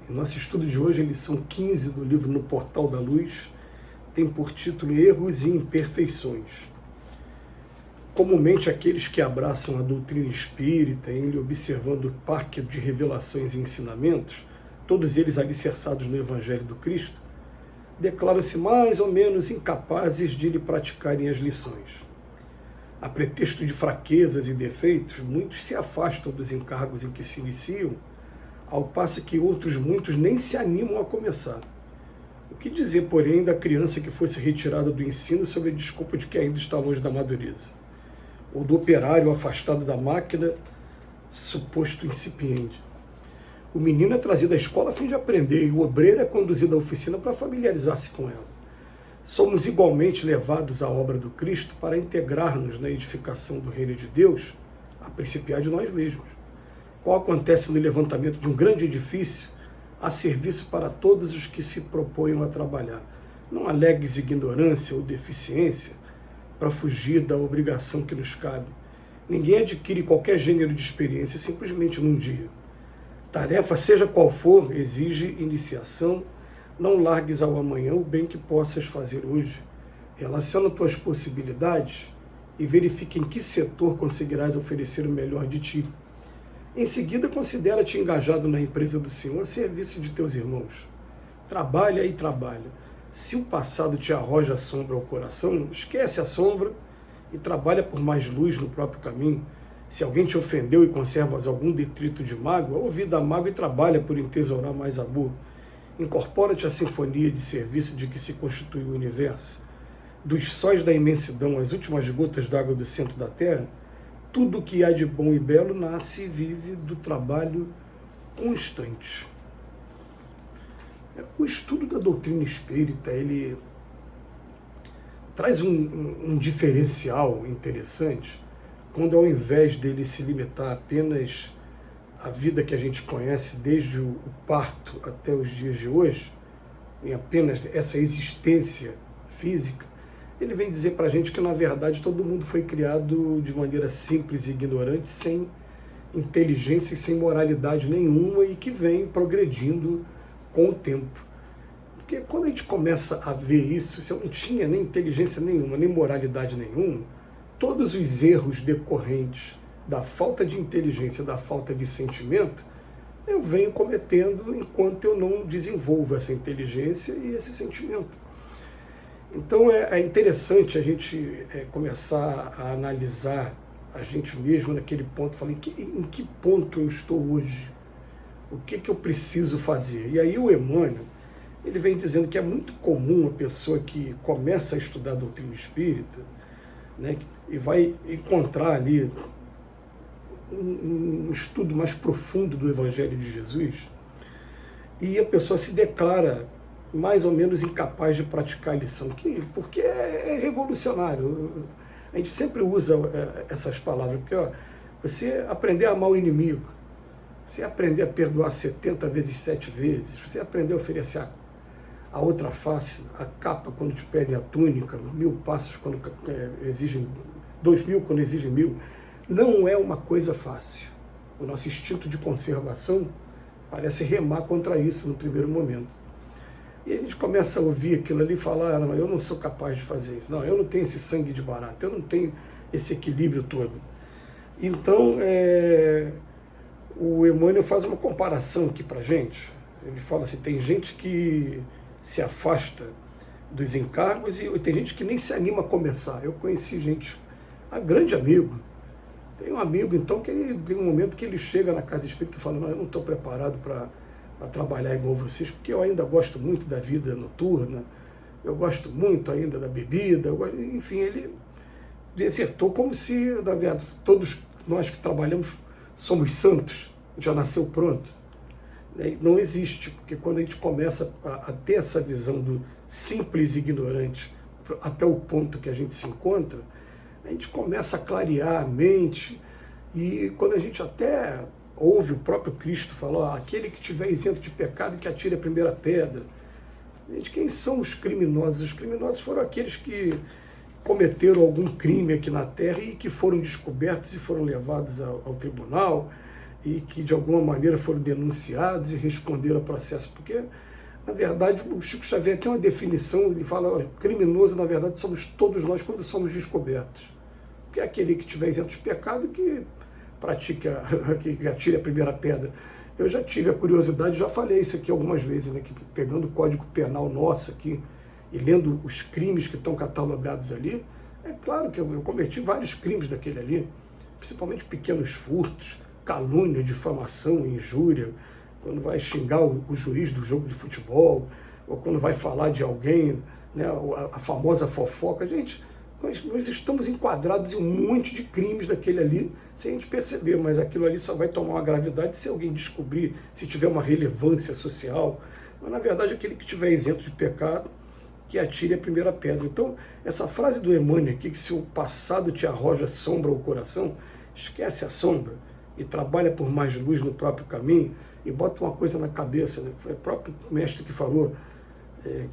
Nosso estudo de hoje é a lição 15 do livro No Portal da Luz, tem por título Erros e Imperfeições. Comumente aqueles que abraçam a doutrina espírita, ele observando o parque de revelações e ensinamentos, todos eles alicerçados no Evangelho do Cristo, declaram-se mais ou menos incapazes de lhe praticarem as lições. A pretexto de fraquezas e defeitos, muitos se afastam dos encargos em que se iniciam, ao passo que outros muitos nem se animam a começar. O que dizer, porém, da criança que fosse retirada do ensino sob a desculpa de que ainda está longe da madureza? Ou do operário afastado da máquina, suposto incipiente? O menino é trazido à escola a fim de aprender, e o obreiro é conduzido à oficina para familiarizar-se com ela. Somos igualmente levados à obra do Cristo para integrar-nos na edificação do reino de Deus, a principiar de nós mesmos. Qual acontece no levantamento de um grande edifício, a serviço para todos os que se propõem a trabalhar. Não alegues ignorância ou deficiência para fugir da obrigação que nos cabe. Ninguém adquire qualquer gênero de experiência simplesmente num dia. Tarefa, seja qual for, exige iniciação. Não largues ao amanhã o bem que possas fazer hoje. Relaciona tuas possibilidades e verifique em que setor conseguirás oferecer o melhor de ti. Em seguida, considera-te engajado na empresa do Senhor a serviço de teus irmãos. Trabalha e trabalha. Se o passado te arroja a sombra ao coração, esquece a sombra e trabalha por mais luz no próprio caminho. Se alguém te ofendeu e conservas algum detrito de mágoa, ouvida a mágoa e trabalha por entesourar mais amor. Incorpora-te à sinfonia de serviço de que se constitui o universo. Dos sóis da imensidão às últimas gotas d'água do centro da terra, tudo o que há de bom e belo nasce e vive do trabalho constante. O estudo da doutrina espírita, ele traz um diferencial interessante, quando ao invés dele se limitar apenas à vida que a gente conhece desde o parto até os dias de hoje, em apenas essa existência física, ele vem dizer para a gente que, na verdade, todo mundo foi criado de maneira simples e ignorante, sem inteligência e sem moralidade nenhuma, e que vem progredindo com o tempo. Porque quando a gente começa a ver isso, se eu não tinha nem inteligência nenhuma, nem moralidade nenhuma, todos os erros decorrentes da falta de inteligência, da falta de sentimento, eu venho cometendo enquanto eu não desenvolvo essa inteligência e esse sentimento. Então é interessante a gente começar a analisar a gente mesmo naquele ponto, falar em que ponto eu estou hoje, o que eu preciso fazer. E aí o Emmanuel, ele vem dizendo que é muito comum a pessoa que começa a estudar a doutrina espírita, né, e vai encontrar ali um estudo mais profundo do Evangelho de Jesus, e a pessoa se declara mais ou menos incapaz de praticar a lição, porque é revolucionário. A gente sempre usa essas palavras, porque você aprender a amar o inimigo, você aprender a perdoar 70 vezes 7 vezes, você aprender a oferecer a outra face, a capa quando te pedem a túnica, 1000 passos quando exigem 2000 quando exigem 1000, não é uma coisa fácil. O nosso instinto de conservação parece remar contra isso no primeiro momento. E a gente começa a ouvir aquilo ali e falar, não, eu não sou capaz de fazer isso, não, eu não tenho esse sangue de barata, eu não tenho esse equilíbrio todo. Então, o Emmanuel faz uma comparação aqui para a gente. Ele fala assim, tem gente que se afasta dos encargos e tem gente que nem se anima a começar. Eu conheci gente, grande amigo, tem um amigo então que ele tem um momento que ele chega na casa espírita e fala, não, eu não estou preparado para trabalhar igual vocês, porque eu ainda gosto muito da vida noturna, eu gosto muito ainda da bebida, enfim, ele desertou como se, na verdade, todos nós que trabalhamos somos santos, já nasceu pronto. Não existe, porque quando a gente começa a ter essa visão do simples e ignorante até o ponto que a gente se encontra, a gente começa a clarear a mente, e quando a gente até ouve o próprio Cristo falar, aquele que estiver isento de pecado que atire a primeira pedra. Gente, quem são os criminosos? Os criminosos foram aqueles que cometeram algum crime aqui na Terra e que foram descobertos e foram levados ao tribunal e que de alguma maneira foram denunciados e responderam ao processo, porque na verdade o Chico Xavier tem uma definição, ele fala, ó, criminoso na verdade somos todos nós quando somos descobertos, que é aquele que tiver isento de pecado que pratica, que atire a primeira pedra. Eu já tive a curiosidade, já falei isso aqui algumas vezes, né, que pegando o Código Penal nosso aqui e lendo os crimes que estão catalogados ali, é claro que eu cometi vários crimes daquele ali, principalmente pequenos furtos, calúnia, difamação, injúria, quando vai xingar o juiz do jogo de futebol, ou quando vai falar de alguém, né, a famosa fofoca. Gente, nós estamos enquadrados em um monte de crimes daquele ali, sem a gente perceber, mas aquilo ali só vai tomar uma gravidade se alguém descobrir, se tiver uma relevância social. Mas, na verdade, aquele que tiver isento de pecado, que atire a primeira pedra. Então, essa frase do Emmanuel aqui, que se o passado te arroja sombra ao coração, esquece a sombra e trabalha por mais luz no próprio caminho e bota uma coisa na cabeça, né? Foi o próprio mestre que falou,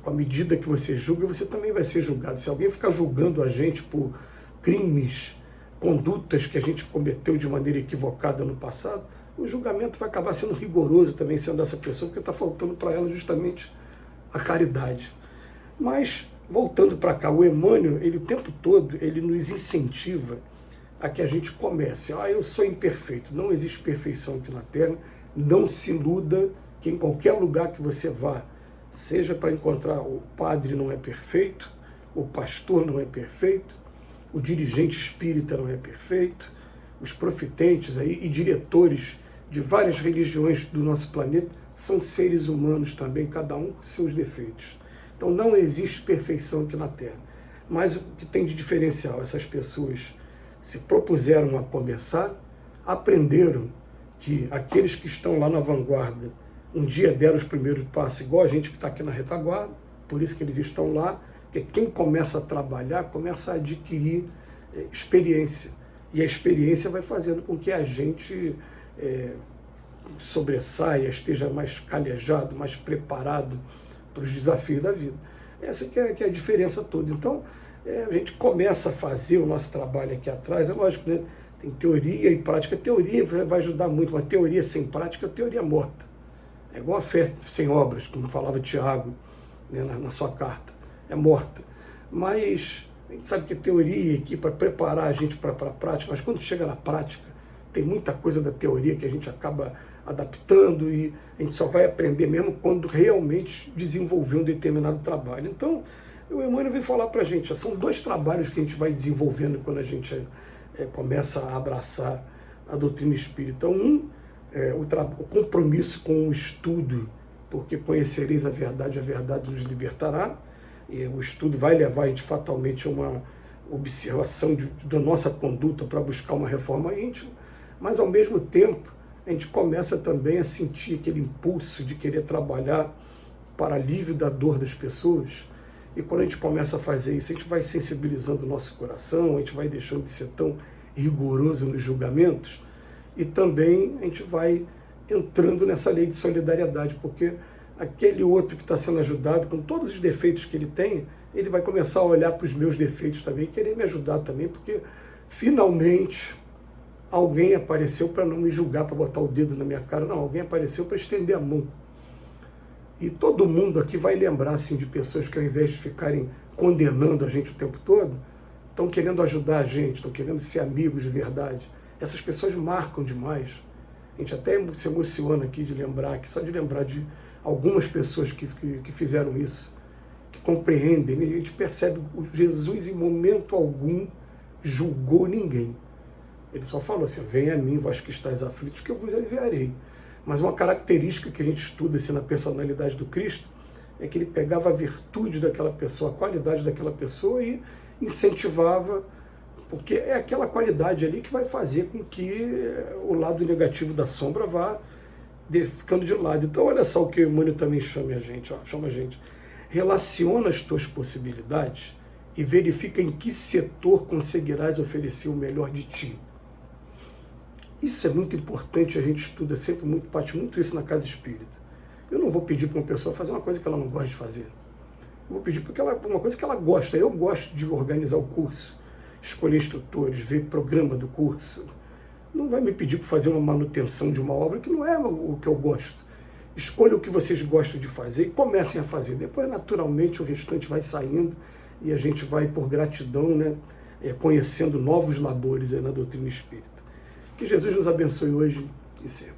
com a medida que você julga, você também vai ser julgado. Se alguém ficar julgando a gente por crimes, condutas que a gente cometeu de maneira equivocada no passado, o julgamento vai acabar sendo rigoroso também sendo essa pessoa, porque está faltando para ela justamente a caridade. Mas, voltando para cá, o Emmanuel, ele o tempo todo, ele nos incentiva a que a gente comece. Eu sou imperfeito, não existe perfeição aqui na Terra, não se iluda que em qualquer lugar que você vá, seja para encontrar o padre não é perfeito, o pastor não é perfeito, o dirigente espírita não é perfeito, os profetentes aí, e diretores de várias religiões do nosso planeta são seres humanos também, cada um com seus defeitos. Então não existe perfeição aqui na Terra. Mas o que tem de diferencial? Essas pessoas se propuseram a começar, aprenderam que aqueles que estão lá na vanguarda um dia deram os primeiros passos, igual a gente que está aqui na retaguarda, por isso que eles estão lá, porque quem começa a trabalhar, começa a adquirir experiência. E a experiência vai fazendo com que a gente sobressaia, esteja mais calejado, mais preparado para os desafios da vida. Essa que é a diferença toda. Então, a gente começa a fazer o nosso trabalho aqui atrás, é lógico, né? Tem teoria e prática. A teoria vai ajudar muito, mas teoria sem prática é teoria morta. É igual a fé sem obras, como falava Tiago, né, na sua carta. É morta. Mas a gente sabe que a teoria aqui para preparar a gente para a prática, mas quando chega na prática, tem muita coisa da teoria que a gente acaba adaptando e a gente só vai aprender mesmo quando realmente desenvolver um determinado trabalho. Então, o Emmanuel vem falar para a gente, são dois trabalhos que a gente vai desenvolvendo quando a gente começa a abraçar a doutrina espírita. O compromisso com o estudo, porque conhecereis a verdade nos libertará, e o estudo vai levar a gente fatalmente a uma observação da nossa conduta para buscar uma reforma íntima, mas ao mesmo tempo a gente começa também a sentir aquele impulso de querer trabalhar para alívio da dor das pessoas, e quando a gente começa a fazer isso, a gente vai sensibilizando o nosso coração, a gente vai deixando de ser tão rigoroso nos julgamentos, e também a gente vai entrando nessa lei de solidariedade, porque aquele outro que está sendo ajudado, com todos os defeitos que ele tem, ele vai começar a olhar para os meus defeitos também, querer me ajudar também, porque finalmente alguém apareceu para não me julgar, para botar o dedo na minha cara, não, alguém apareceu para estender a mão. E todo mundo aqui vai lembrar assim, de pessoas que ao invés de ficarem condenando a gente o tempo todo, estão querendo ajudar a gente, estão querendo ser amigos de verdade. Essas pessoas marcam demais. A gente até se emociona aqui de lembrar, só de lembrar de algumas pessoas que fizeram isso, que compreendem. A gente percebe que Jesus em momento algum julgou ninguém. Ele só falou assim, venha a mim, vós que estáis aflitos, que eu vos aliviarei. Mas uma característica que a gente estuda assim, na personalidade do Cristo é que ele pegava a virtude daquela pessoa, a qualidade daquela pessoa e incentivava, porque é aquela qualidade ali que vai fazer com que o lado negativo da sombra vá ficando de lado. Então olha só o que o Emmanuel também chama a gente. Relaciona as tuas possibilidades e verifica em que setor conseguirás oferecer o melhor de ti. Isso é muito importante, a gente estuda sempre muito, parte muito isso na casa espírita. Eu não vou pedir para uma pessoa fazer uma coisa que ela não gosta de fazer. Eu vou pedir para uma coisa que ela gosta. Eu gosto de organizar o curso, escolher instrutores, ver programa do curso, não vai me pedir para fazer uma manutenção de uma obra que não é o que eu gosto. Escolha o que vocês gostam de fazer e comecem a fazer. Depois, naturalmente, o restante vai saindo e a gente vai, por gratidão, né, conhecendo novos labores na doutrina espírita. Que Jesus nos abençoe hoje e sempre.